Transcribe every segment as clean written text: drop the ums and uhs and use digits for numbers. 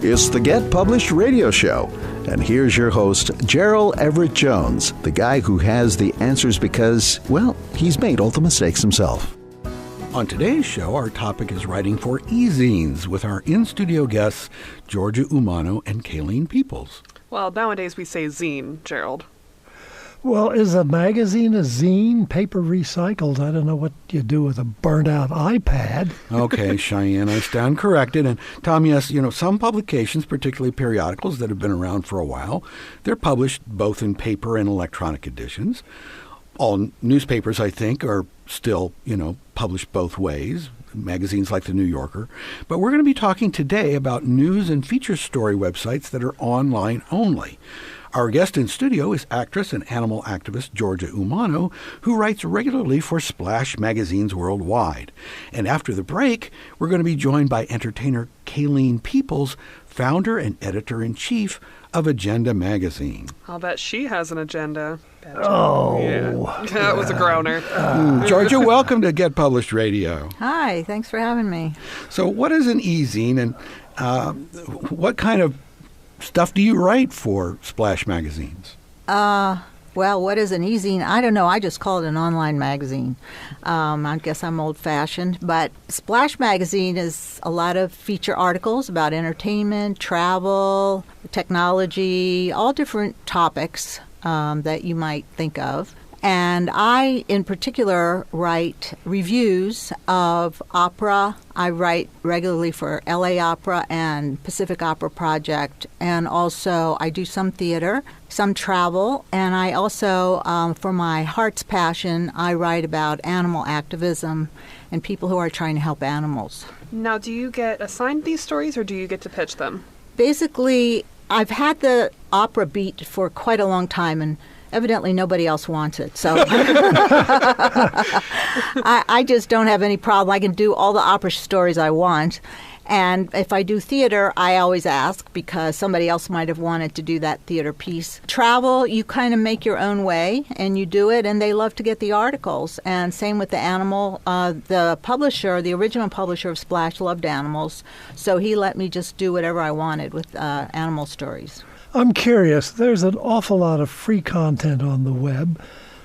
It's the Get Published radio show. And here's your host, Gerald Everett Jones, the guy who has the answers because, well, he's made all the mistakes himself. On today's show, our topic is writing for Ezines with our in-studio guests, Georja Umano and Kaylene Peoples. Well, nowadays we say zine, Gerald. Well, is a magazine a zine? Paper recycled. I don't know what you do with a burnt-out iPad. Okay, Cheyenne, I stand corrected. And Tom, yes, some publications, particularly periodicals that have been around for a while, they're published both in paper and electronic editions. All newspapers, I think, are still, published both ways, magazines like the New Yorker. But we're going to be talking today about news and feature story websites that are online only. Our guest in studio is actress and animal activist Georja Umano, who writes regularly for Splash magazines worldwide. And after the break, we're going to be joined by entertainer Kaylene Peoples, founder and editor-in-chief of Agenda magazine. I'll bet she has an agenda. Oh. Yeah. That was a groaner. Georgia, welcome to Get Published Radio. Hi, thanks for having me. So what is an e-zine, and what kind of stuff do you write for Splash magazines? Well, what is an e-zine? I don't know. I just call it an online magazine. I guess I'm old-fashioned. But Splash magazine is a lot of feature articles about entertainment, travel, technology, all different topics that you might think of. And I, in particular, write reviews of opera. I write regularly for LA Opera and Pacific Opera Project. And also, I do some theater, some travel. And I also, for my heart's passion, I write about animal activism and people who are trying to help animals. Now, do you get assigned these stories or do you get to pitch them? Basically, I've had the opera beat for quite a long time, and evidently nobody else wants it. So I just don't have any problem. I can do all the opera stories I want. And if I do theater, I always ask because somebody else might have wanted to do that theater piece. Travel, you kind of make your own way and you do it, and they love to get the articles. And same with the animal. The publisher, the original publisher of Splash, loved animals, so he let me just do whatever I wanted with animal stories. I'm curious. There's an awful lot of free content on the web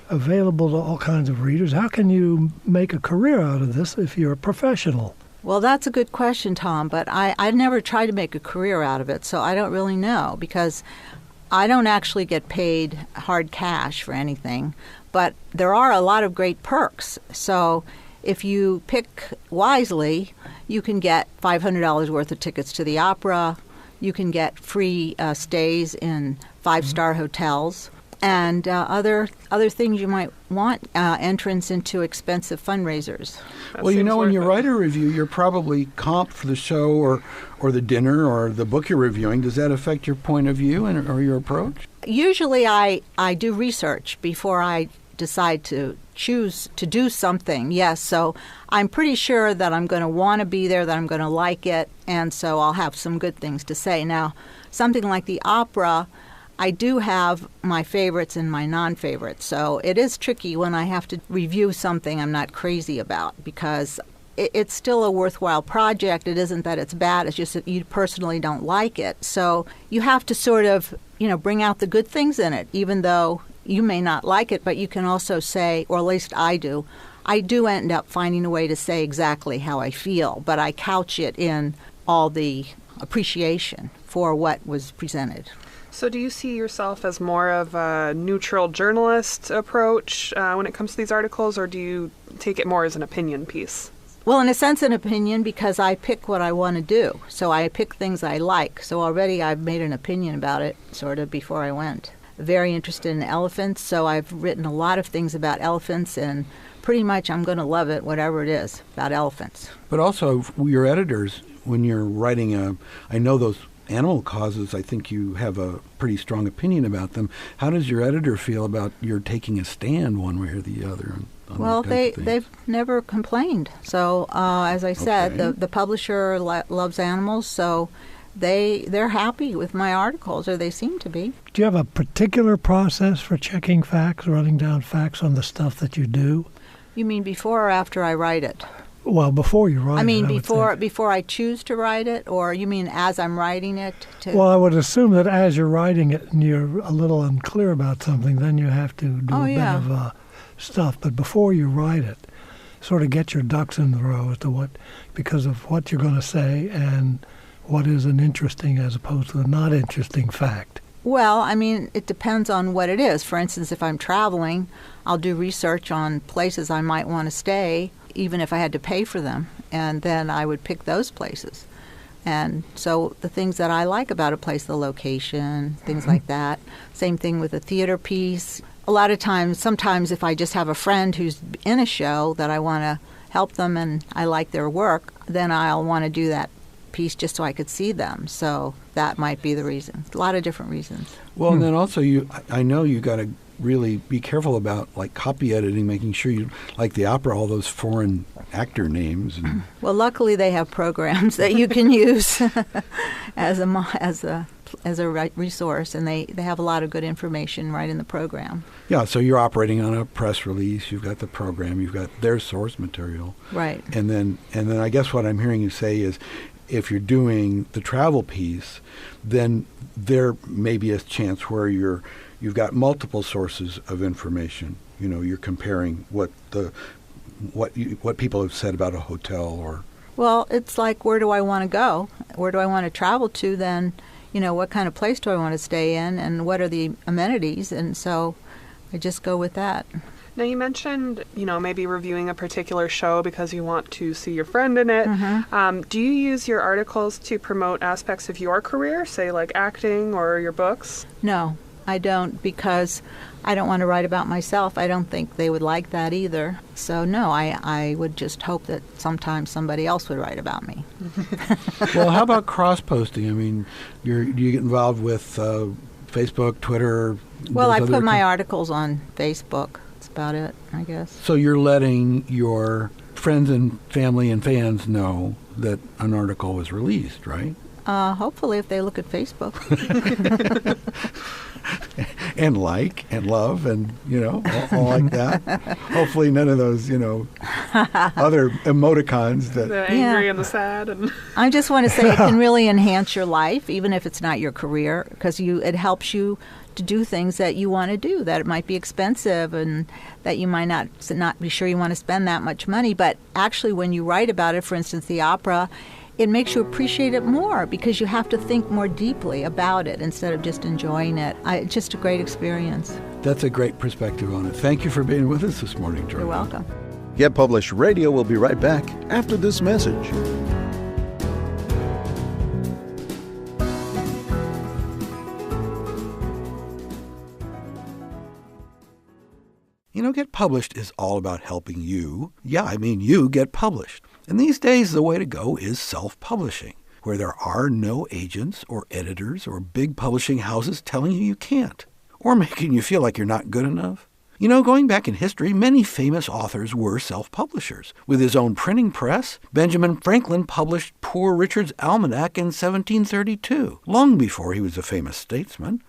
available to all kinds of readers. How can you make a career out of this if you're a professional? Well, that's a good question, Tom, but I never tried to make a career out of it, so I don't really know because I don't actually get paid hard cash for anything, but there are a lot of great perks. So if you pick wisely, you can get $500 worth of tickets to the opera. You can get free stays in five-star hotels and other things you might want, entrance into expensive fundraisers. Well, when you write a review, you're probably comped for the show or the dinner or the book you're reviewing. Does that affect your point of view or your approach? Usually I do research before I decide to choose to do something, yes. So I'm pretty sure that I'm going to want to be there, that I'm going to like it, and so I'll have some good things to say. Now, something like the opera, I do have my favorites and my non-favorites, so it is tricky when I have to review something I'm not crazy about because it's still a worthwhile project. It isn't that it's bad, it's just that you personally don't like it. So you have to sort of, bring out the good things in it, even though you may not like it, but you can also say, or at least I do end up finding a way to say exactly how I feel, but I couch it in all the appreciation for what was presented. So do you see yourself as more of a neutral journalist approach when it comes to these articles, or do you take it more as an opinion piece? Well, in a sense, an opinion, because I pick what I want to do. So I pick things I like. So already I've made an opinion about it, sort of, before I went. Very interested in elephants, so I've written a lot of things about elephants, and pretty much I'm going to love it, whatever it is, about elephants. But also, your editors, when you're writing I know those animal causes, I think you have a pretty strong opinion about them. How does your editor feel about your taking a stand one way or the other? Well, they've never complained. So, as I said, the publisher loves animals, so they're happy with my articles, or they seem to be. Do you have a particular process for checking facts, running down facts on the stuff that you do? You mean before or after I write it? Well, before you write I mean, it, before I choose to write it, or you mean as I'm writing it? Well, I would assume that as you're writing it and you're a little unclear about something, then you have to do bit of stuff. But before you write it, sort of get your ducks in the row as to because of what you're going to say and what is an interesting as opposed to a not interesting fact. Well, I mean, it depends on what it is. For instance, if I'm traveling, I'll do research on places I might want to stay, even if I had to pay for them, and then I would pick those places. And so the things that I like about a place, the location, things like that. Same thing with a theater piece. A lot of times, sometimes if I just have a friend who's in a show that I want to help them and I like their work, then I'll want to do that piece just so I could see them. So that might be the reason. A lot of different reasons. Well, and then also I know you got to really be careful about like copy editing, making sure you, like the opera, all those foreign actor names. And well, luckily they have programs that you can use as a resource, and they have a lot of good information right in the program. Yeah, so you're operating on a press release, you've got the program, you've got their source material. Right. And then I guess what I'm hearing you say is if you're doing the travel piece, then there may be a chance where you've got multiple sources of information. You know, you're comparing what people have said about a hotel or. Well, it's like, where do I want to go? Where do I want to travel to? Then, you know, what kind of place do I want to stay in, and what are the amenities? And so, I just go with that. Now, you mentioned, maybe reviewing a particular show because you want to see your friend in it. Mm-hmm. Do you use your articles to promote aspects of your career, say like acting or your books? No, I don't, because I don't want to write about myself. I don't think they would like that either. So, no, I would just hope that sometimes somebody else would write about me. Well, how about cross-posting? I mean, do you get involved with Facebook, Twitter? Well, I put my articles on Facebook. About it, I guess. So you're letting your friends and family and fans know that an article was released, right? Hopefully, if they look at Facebook. And like and love and, all like that. Hopefully none of those, other emoticons that. The angry and the sad. And I just want to say it can really enhance your life, even if it's not your career, because it helps you to do things that you want to do, that it might be expensive and that you might not be sure you want to spend that much money. But actually, when you write about it, for instance, the opera, it makes you appreciate it more because you have to think more deeply about it instead of just enjoying it. It's just a great experience. That's a great perspective on it. Thank you for being with us this morning, Georgia. You're welcome. Get Published Radio will be right back after this message. Get Published is all about helping you. Yeah, I mean you get published. And these days, the way to go is self-publishing, where there are no agents or editors or big publishing houses telling you can't, or making you feel like you're not good enough. Going back in history, many famous authors were self-publishers. With his own printing press, Benjamin Franklin published Poor Richard's Almanac in 1732, long before he was a famous statesman.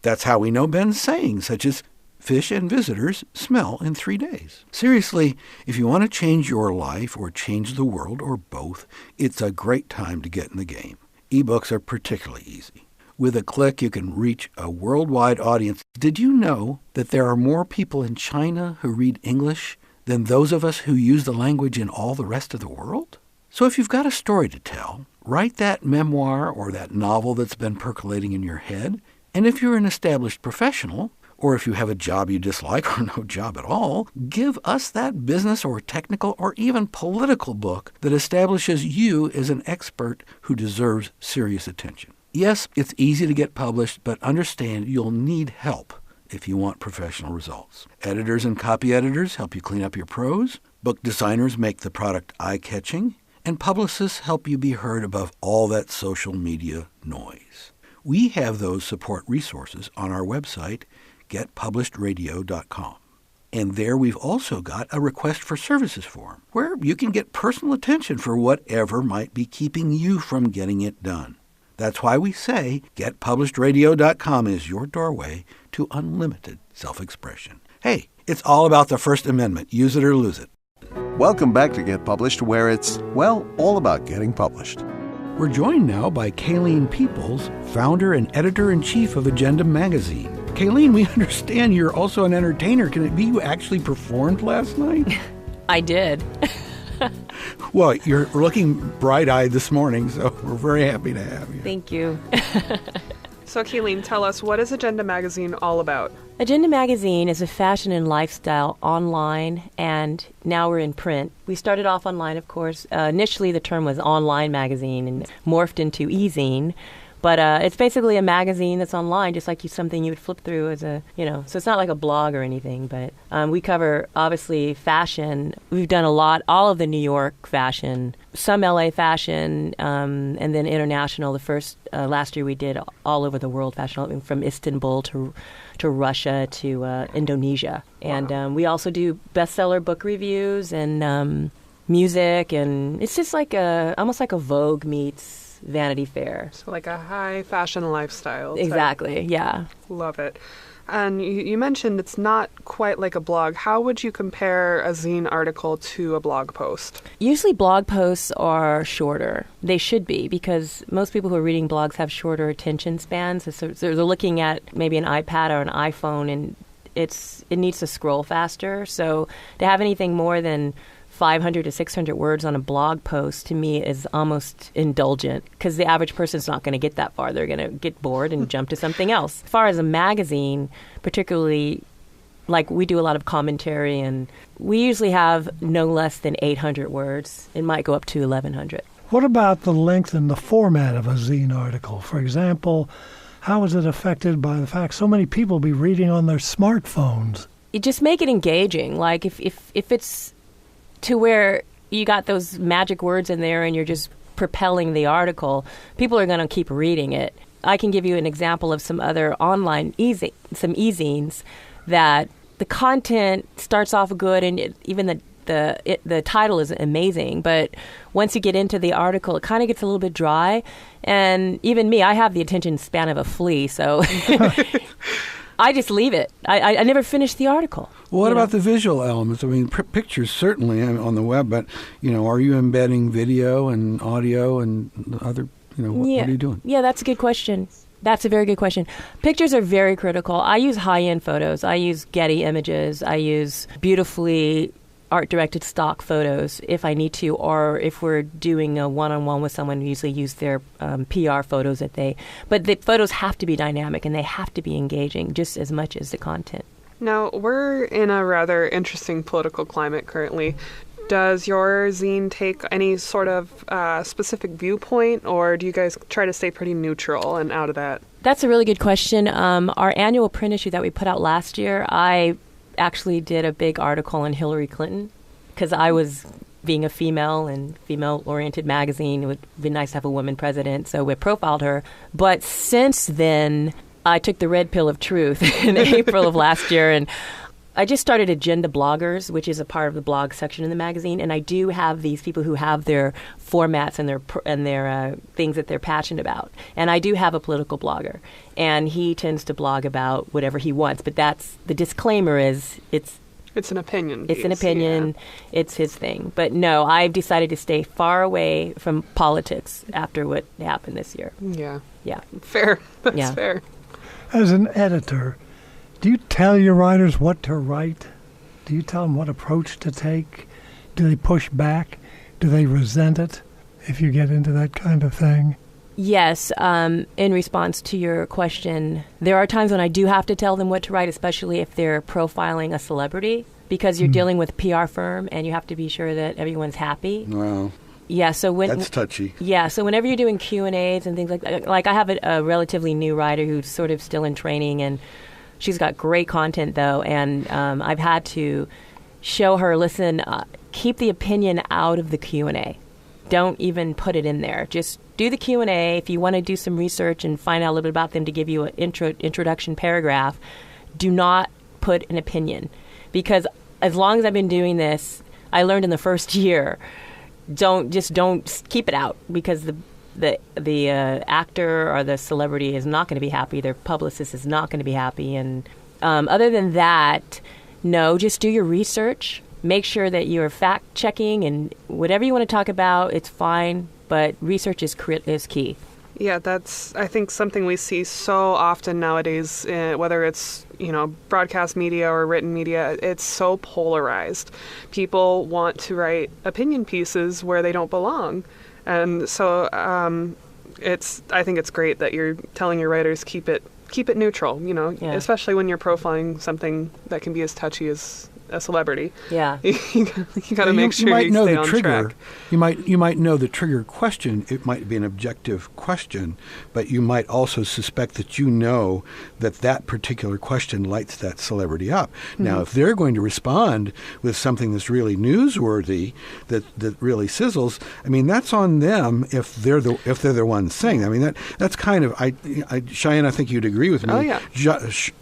That's how we know Ben's sayings, such as, "Fish and visitors smell in 3 days." Seriously, if you want to change your life or change the world or both, it's a great time to get in the game. Ebooks are particularly easy. With a click, you can reach a worldwide audience. Did you know that there are more people in China who read English than those of us who use the language in all the rest of the world? So if you've got a story to tell, write that memoir or that novel that's been percolating in your head. And if you're an established professional, or if you have a job you dislike or no job at all, give us that business or technical or even political book that establishes you as an expert who deserves serious attention. Yes, it's easy to get published, but understand you'll need help if you want professional results. Editors and copy editors help you clean up your prose. Book designers make the product eye-catching. And publicists help you be heard above all that social media noise. We have those support resources on our website, getpublishedradio.com. And there we've also got a request for services form where you can get personal attention for whatever might be keeping you from getting it done. That's why we say getpublishedradio.com is your doorway to unlimited self-expression. Hey, it's all about the First Amendment. Use it or lose it. Welcome back to Get Published, where it's, well, all about getting published. We're joined now by Kaylene Peoples, founder and editor-in-chief of Agenda Magazine. Kaylene, we understand you're also an entertainer. Can it be you actually performed last night? I did. Well, you're looking bright-eyed this morning, so we're very happy to have you. Thank you. So, Kaylene, tell us, what is Agenda Magazine all about? Agenda Magazine is a fashion and lifestyle online, and now we're in print. We started off online, of course. Initially, the term was online magazine and morphed into Ezine. But it's basically a magazine that's online, just like something you would flip through as a, so it's not like a blog or anything. But we cover, obviously, fashion. We've done all of the New York fashion, some LA fashion, and then international. Last year we did all over the world fashion, from Istanbul to Russia to Indonesia. And we also do bestseller book reviews and music, and it's just like almost like a Vogue meets Vanity Fair. So like a high fashion lifestyle type. Exactly, yeah. Love it. And you mentioned it's not quite like a blog. How would you compare a zine article to a blog post? Usually blog posts are shorter. They should be, because most people who are reading blogs have shorter attention spans. So they're looking at maybe an iPad or an iPhone, and it needs to scroll faster. So to have anything more than 500 to 600 words on a blog post, to me, is almost indulgent, because the average person's not going to get that far. They're going to get bored and jump to something else. As far as a magazine, particularly, like, we do a lot of commentary, and we usually have no less than 800 words. It might go up to 1,100. What about the length and the format of a zine article? For example, how is it affected by the fact so many people be reading on their smartphones? You just make it engaging. Like, if it's to where you got those magic words in there and you're just propelling the article, people are going to keep reading it. I can give you an example of some other online some ezines that the content starts off good, and even the title is amazing, but once you get into the article, it kind of gets a little bit dry. And even me, I have the attention span of a flea, so I just leave it. I never finish the article. Well, what about the visual elements? I mean, pictures certainly on the web, but, are you embedding video and audio and other, what are you doing? Yeah, that's a good question. That's a very good question. Pictures are very critical. I use high-end photos. I use Getty images. I use beautifully art-directed stock photos if I need to, or if we're doing a one-on-one with someone, we usually use their PR photos but the photos have to be dynamic and they have to be engaging just as much as the content. Now, we're in a rather interesting political climate currently. Does your zine take any sort of specific viewpoint, or do you guys try to stay pretty neutral and out of that? That's a really good question. Our annual print issue that we put out last year, I actually did a big article on Hillary Clinton, because I was being a female and female-oriented magazine. It would be nice to have a woman president, so we profiled her. But since then, I took the red pill of truth in April of last year, and I just started Agenda Bloggers, which is a part of the blog section in the magazine, and I do have these people who have their formats and their things that they're passionate about. And I do have a political blogger, and he tends to blog about whatever he wants. But that's the disclaimer: is it's an opinion. It's an opinion. Yeah. It's his thing. But no, I've decided to stay far away from politics after what happened this year. Yeah. Yeah. Fair. That's fair. As an editor, do you tell your writers what to write? Do you tell them what approach to take? Do they push back? Do they resent it if you get into that kind of thing? Yes. In response to your question, there are times when I do have to tell them what to write, especially if they're profiling a celebrity, because you're dealing with a PR firm and you have to be sure that everyone's happy. Wow. Yeah, so that's touchy. Yeah, so whenever you're doing Q&As and things like that, like I have a relatively new writer who's sort of still in training, and she's got great content, though, and I've had to show her, listen, keep the opinion out of the Q&A. Don't even put it in there. Just do the Q&A. If you want to do some research and find out a little bit about them to give you an introduction paragraph, do not put an opinion. Because as long as I've been doing this, I learned in the first year, don't keep it out, because the actor or the celebrity is not going to be happy. Their publicist is not going to be happy. And other than that, no, just do your research. make sure that you're fact-checking, and whatever you want to talk about, it's fine, but research is key. Yeah, that's, I think, something we see so often nowadays, whether it's, broadcast media or written media. It's so polarized. People want to write opinion pieces where they don't belong. And so I think it's great that you're telling your writers keep it neutral, especially when you're profiling something that can be as touchy as a celebrity. Yeah. you got to make sure you stay on track. You might know the trigger question. It might be an objective question, but you might also suspect that particular question lights that celebrity up. Mm-hmm. Now, if they're going to respond with something that's really newsworthy, that really sizzles, I mean, that's on them if they're the ones saying. I mean, that's kind of Cheyenne, I think you'd agree with me. Oh yeah.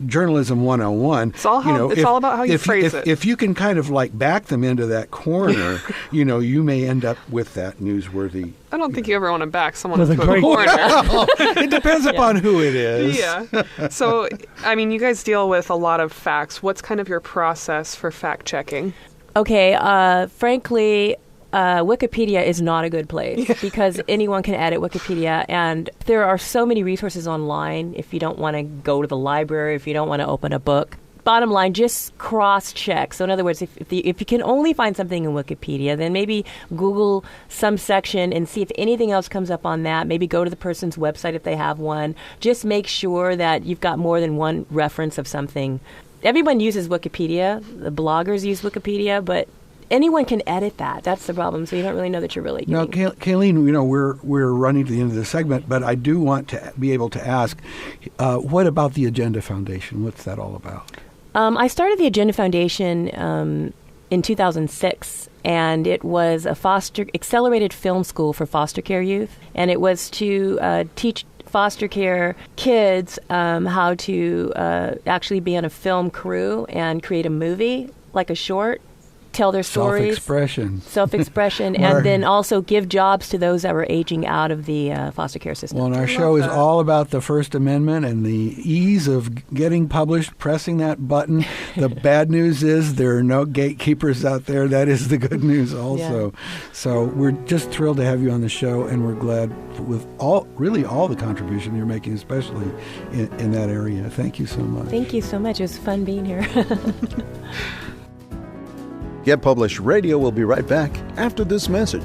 Journalism 101. It's all about how you phrase it. If you can kind of like back them into that corner, you may end up with that newsworthy. I don't think you ever want to back someone into a corner. It depends upon who it is. Yeah. So, I mean, you guys deal with a lot of facts. What's kind of your process for fact checking? Okay. Frankly, Wikipedia is not a good place because anyone can edit Wikipedia, and there are so many resources online if you don't want to go to the library, if you don't want to open a book. Bottom line, just cross-check. So in other words, if you can only find something in Wikipedia, then maybe Google some section and see if anything else comes up on that. Maybe go to the person's website if they have one. Just make sure that you've got more than one reference of something. Everyone uses Wikipedia. The bloggers use Wikipedia, but anyone can edit that. That's the problem. So you don't really know that you're really getting. Now, Kaylene, we're running to the end of the segment, but I do want to be able to ask, what about the Agenda Foundation? What's that all about? I started the Agenda Foundation in 2006, and it was a accelerated film school for foster care youth, and it was to teach foster care kids how to actually be on a film crew and create a movie, like a short, tell their stories. Self-expression, and then also give jobs to those that were aging out of the foster care system. Well, and our show is all about the First Amendment and the ease of getting published, pressing that button. The bad news is there are no gatekeepers out there. That is the good news also. Yeah. So we're just thrilled to have you on the show, and we're glad with all the contribution you're making, especially in that area. Thank you so much. Thank you so much. It was fun being here. Get Published Radio will be right back after this message.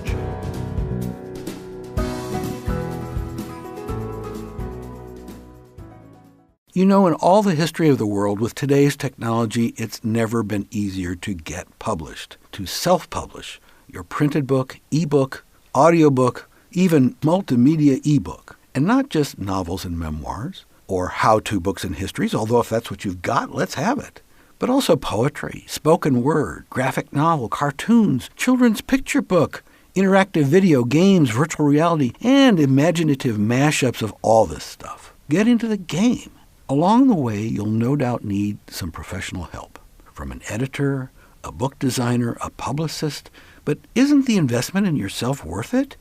In all the history of the world, with today's technology, it's never been easier to get published, to self-publish your printed book, ebook, audiobook, even multimedia ebook. And not just novels and memoirs or how-to books and histories, although if that's what you've got, let's have it. But also poetry, spoken word, graphic novel, cartoons, children's picture book, interactive video, games, virtual reality, and imaginative mashups of all this stuff. Get into the game. Along the way, you'll no doubt need some professional help from an editor, a book designer, a publicist. But isn't the investment in yourself worth it?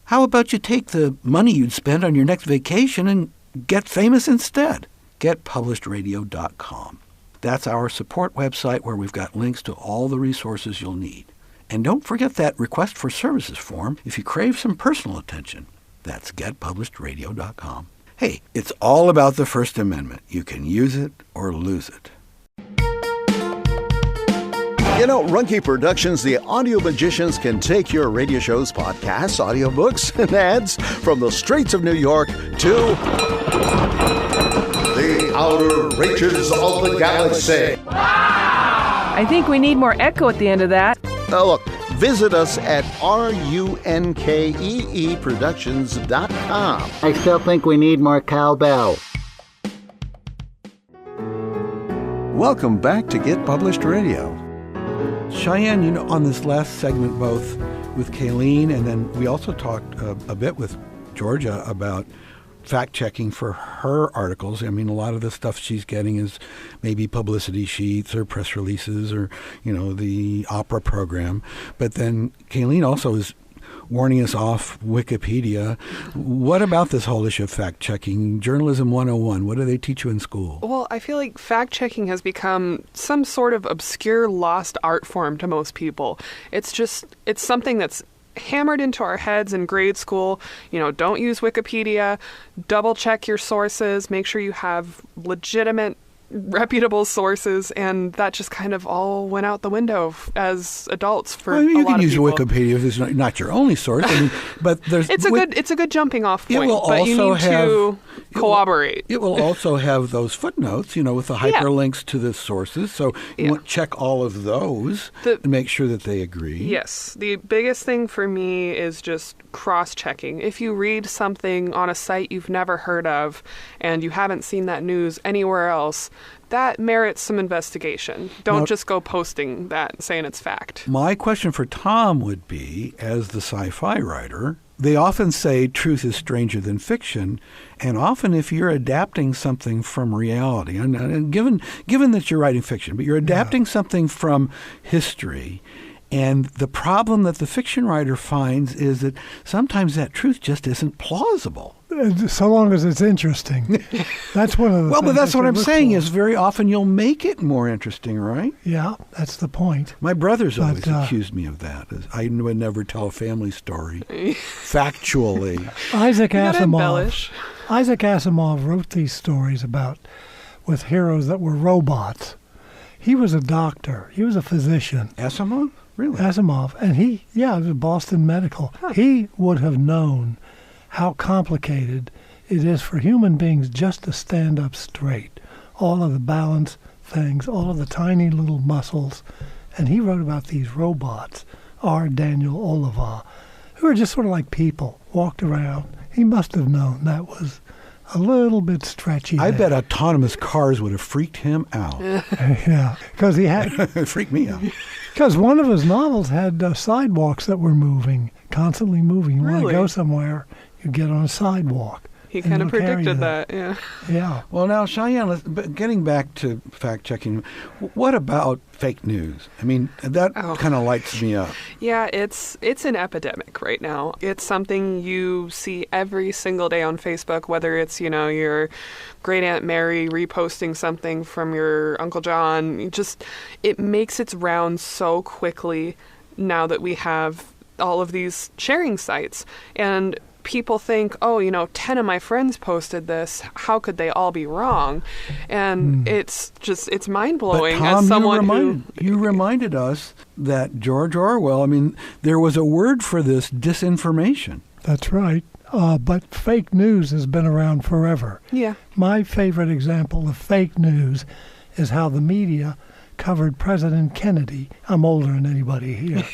How about you take the money you'd spend on your next vacation and get famous instead? GetPublishedRadio.com. That's our support website where we've got links to all the resources you'll need. And don't forget that request for services form if you crave some personal attention. That's GetPublishedRadio.com. Hey, it's all about the First Amendment. You can use it or lose it. Runke Productions, the audio magicians, can take your radio shows, podcasts, audiobooks, and ads from the streets of New York to the outer reaches of the galaxy. I think we need more echo at the end of that. Look, visit us at runkeeproductions.com. I still think we need more cowbell. Welcome back to Get Published Radio. Cheyenne, on this last segment, both with Kaylene and then we also talked a bit with Georja about fact-checking for her articles. I mean, a lot of the stuff she's getting is maybe publicity sheets or press releases or, the opera program. But then Kaylene also is warning us off Wikipedia. What about this whole issue of fact-checking? Journalism 101, what do they teach you in school? Well, I feel like fact-checking has become some sort of obscure, lost art form to most people. It's something that's hammered into our heads in grade school. Don't use Wikipedia, double check your sources, make sure you have legitimate, reputable sources, and that just kind of all went out the window as adults for a lot of people. You can use Wikipedia if it's not your only source. But it's a good jumping off point. But you need to corroborate. It will also have those footnotes, with the hyperlinks to the sources. So you want to check all of those and make sure that they agree. Yes, the biggest thing for me is just cross-checking. If you read something on a site you've never heard of and you haven't seen that news anywhere else, that merits some investigation. Don't just go posting that saying it's fact. My question for Tom would be, as the sci-fi writer, they often say truth is stranger than fiction, and often if you're adapting something from reality, and given that you're writing fiction, but you're adapting something from history, and the problem that the fiction writer finds is that sometimes that truth just isn't plausible. So long as it's interesting. That's one of the Well, but that's what I'm saying is very often you'll make it more interesting, right? Yeah, that's the point. My brother's always accused me of that. I would never tell a family story factually. Isaac Asimov wrote these stories with heroes that were robots. He was a doctor. He was a physician. Asimov? Really? Asimov. And it was Boston Medical. Huh. He would have known how complicated it is for human beings just to stand up straight. All of the balance things, all of the tiny little muscles. And he wrote about these robots, R. Daniel Olivaw, who are just sort of like people, walked around. He must have known that was a little bit stretchy. I bet autonomous cars would have freaked him out. Yeah, because he had... It freaked me out. Because one of his novels had sidewalks that were moving, constantly moving. You want to go somewhere, you get on a sidewalk. He kind of predicted that, yeah. Yeah. Well, now, Cheyenne, getting back to fact-checking, what about fake news? I mean, that kind of lights me up. Yeah, it's an epidemic right now. It's something you see every single day on Facebook, whether it's, your great Aunt Mary reposting something from your Uncle John. It makes its rounds so quickly now that we have all of these sharing sites. And people think, 10 of my friends posted this. How could they all be wrong? And it's mind-blowing. But Tom, as someone you reminded us that George Orwell, there was a word for this, disinformation. That's right. But fake news has been around forever. Yeah. My favorite example of fake news is how the media covered President Kennedy. I'm older than anybody here.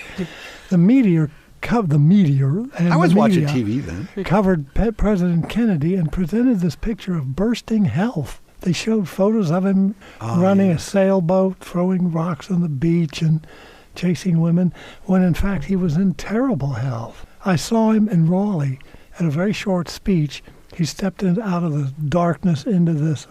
The media and I was watching TV then. Covered President Kennedy and presented this picture of bursting health. They showed photos of him running a sailboat, throwing rocks on the beach and chasing women, when in fact he was in terrible health. I saw him in Raleigh at a very short speech. He stepped out of the darkness into this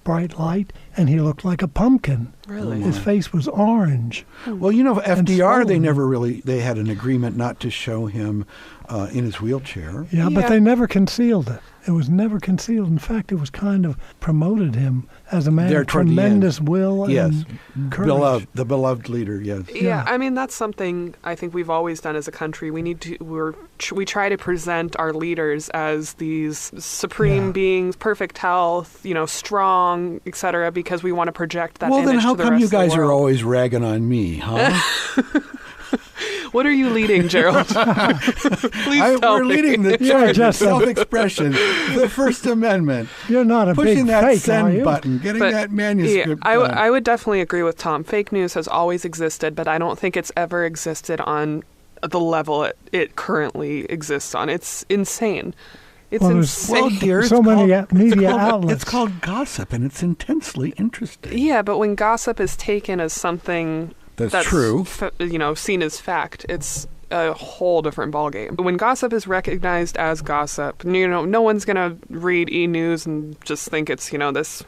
bright light, and he looked like a pumpkin. Really? His face was orange. Well, FDR, they had an agreement not to show him in his wheelchair. Yeah, but they never concealed it. It was never concealed. In fact, it was kind of promoted him as a man of tremendous will and courage. The beloved leader, yes. Yeah, that's something I think we've always done as a country. We try to present our leaders as these supreme beings, perfect health, strong, etc., because we want to project that image to the rest of the world. Well, then how come you guys are always ragging on me, huh? What are you leading, Gerald? Please tell me. We're leading the charge of self-expression, the First Amendment. You're not a pushing big that fake, send button, getting that manuscript done. I would definitely agree with Tom. Fake news has always existed, but I don't think it's ever existed on the level it currently exists on. It's insane. It's insane. Well, dear, so many media outlets. It's called gossip, and it's intensely interesting. Yeah, but when gossip is taken as something that's true, seen as fact, it's a whole different ballgame. When gossip is recognized as gossip, no one's going to read E! News and just think it's, this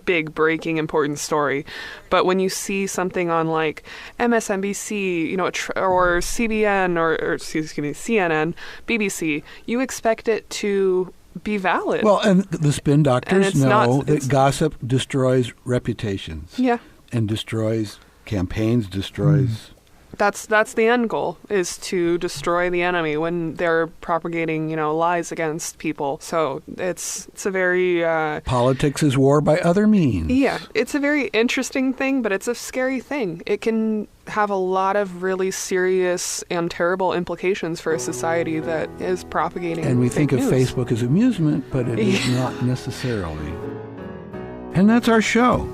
big breaking important story. But when you see something on like MSNBC, or CBN or excuse me, CNN, BBC, you expect it to be valid. Well, and the spin doctors know that gossip destroys reputations. Yeah. And destroys campaigns, destroys... That's the end goal, is to destroy the enemy when they're propagating, lies against people. So it's a very... Politics is war by other means. Yeah, it's a very interesting thing, but it's a scary thing. It can have a lot of really serious and terrible implications for a society that is propagating And we fake think news. of Facebook as amusement, but it is not necessarily. And that's our show.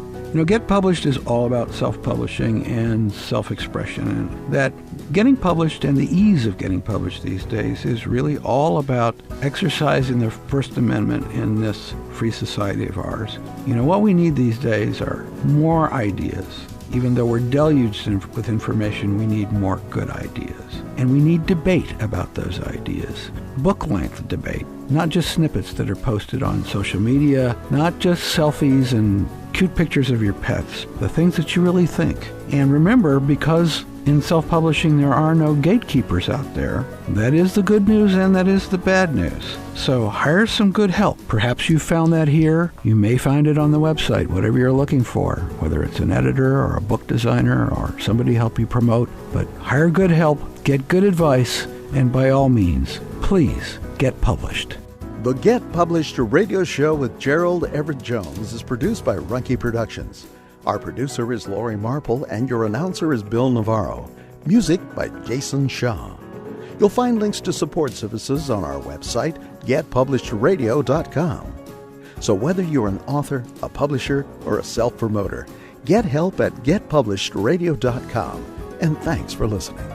Get Published is all about self-publishing and self-expression, and that getting published and the ease of getting published these days is really all about exercising the First Amendment in this free society of ours. What we need these days are more ideas. Even though we're deluged with information, we need more good ideas. And we need debate about those ideas. Book-length debate, not just snippets that are posted on social media, not just selfies and cute pictures of your pets, the things that you really think. And remember, because in self-publishing there are no gatekeepers out there, that is the good news and that is the bad news. So hire some good help. Perhaps you found that here. You may find it on the website, whatever you're looking for, whether it's an editor or a book designer or somebody to help you promote. But hire good help, get good advice, and by all means, please get published. The Get Published radio show with Gerald Everett Jones is produced by Runkey Productions. Our producer is Lori Marple, and your announcer is Bill Navarro. Music by Jason Shaw. You'll find links to support services on our website, getpublishеdradio.com. So whether you're an author, a publisher, or a self-promoter, get help at getpublishedradio.com. And thanks for listening.